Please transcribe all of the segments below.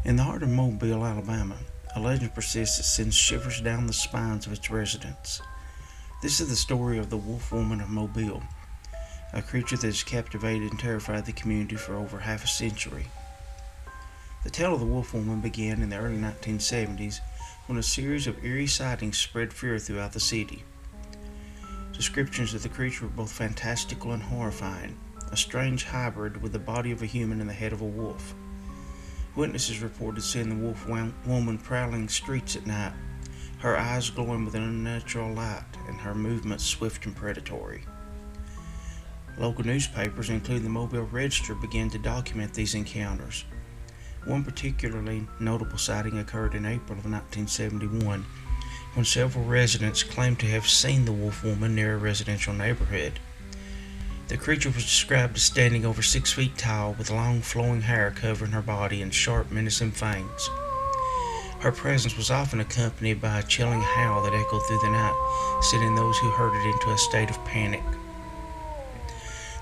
In the heart of Mobile, Alabama, a legend persists that sends shivers down the spines of its residents. This is the story of the Wolf Woman of Mobile, a creature that has captivated and terrified the community for over half a century. The tale of the Wolf Woman began in the early 1970s when a series of eerie sightings spread fear throughout the city. Descriptions of the creature were both fantastical and horrifying, a strange hybrid with the body of a human and the head of a wolf. Witnesses reported seeing the wolf woman prowling streets at night, her eyes glowing with an unnatural light and her movements swift and predatory. Local newspapers, including the Mobile Register, began to document these encounters. One particularly notable sighting occurred in April of 1971 when several residents claimed to have seen the wolf woman near a residential neighborhood. The creature was described as standing over 6 feet tall with long flowing hair covering her body and sharp menacing fangs. Her presence was often accompanied by a chilling howl that echoed through the night, sending those who heard it into a state of panic.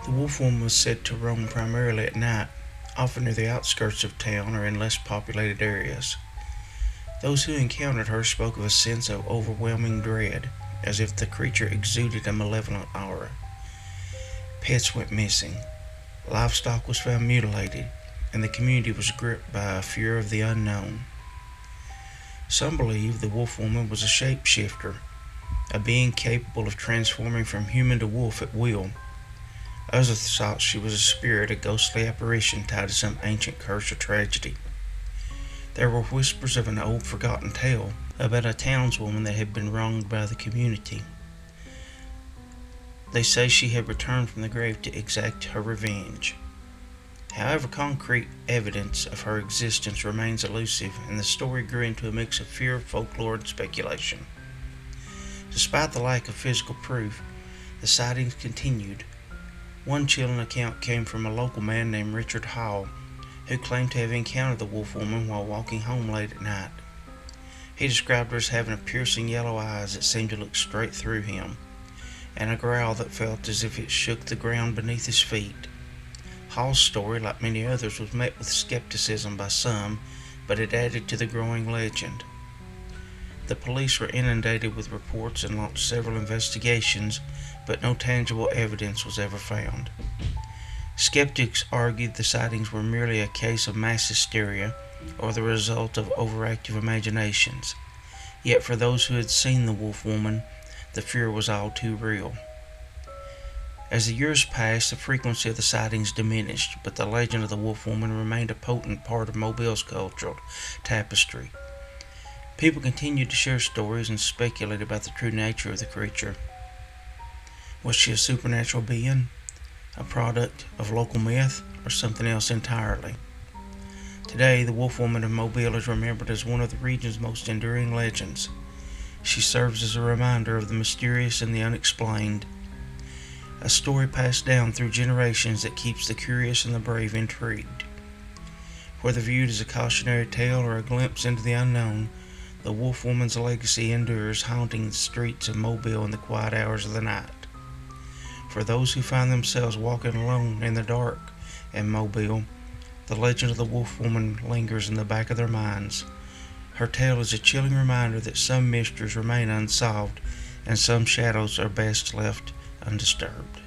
The wolf woman was said to roam primarily at night, often near the outskirts of town or in less populated areas. Those who encountered her spoke of a sense of overwhelming dread, as if the creature exuded a malevolent aura. Pets went missing, livestock was found mutilated, and the community was gripped by a fear of the unknown. Some believe the wolf woman was a shapeshifter, a being capable of transforming from human to wolf at will. Others thought she was a spirit, a ghostly apparition tied to some ancient curse or tragedy. There were whispers of an old forgotten tale about a townswoman that had been wronged by the community. They say she had returned from the grave to exact her revenge. However, concrete evidence of her existence remains elusive, and the story grew into a mix of fear, folklore, and speculation. Despite the lack of physical proof, the sightings continued. One chilling account came from a local man named Richard Hall, who claimed to have encountered the wolf woman while walking home late at night. He described her as having piercing yellow eyes that seemed to look straight through him, and a growl that felt as if it shook the ground beneath his feet. Hall's story, like many others, was met with skepticism by some, but it added to the growing legend. The police were inundated with reports and launched several investigations, but no tangible evidence was ever found. Skeptics argued the sightings were merely a case of mass hysteria or the result of overactive imaginations. Yet for those who had seen the wolf woman, the fear was all too real. As the years passed, the frequency of the sightings diminished, but the legend of the wolf woman remained a potent part of Mobile's cultural tapestry. People continued to share stories and speculate about the true nature of the creature. Was she a supernatural being, a product of local myth, or something else entirely? Today, the Wolf Woman of Mobile is remembered as one of the region's most enduring legends. She serves as a reminder of the mysterious and the unexplained, a story passed down through generations that keeps the curious and the brave intrigued. Whether viewed as a cautionary tale or a glimpse into the unknown, the Wolf Woman's legacy endures, haunting the streets of Mobile in the quiet hours of the night. For those who find themselves walking alone in the dark in Mobile, the legend of the Wolf Woman lingers in the back of their minds. Her tale is a chilling reminder that some mysteries remain unsolved and some shadows are best left undisturbed.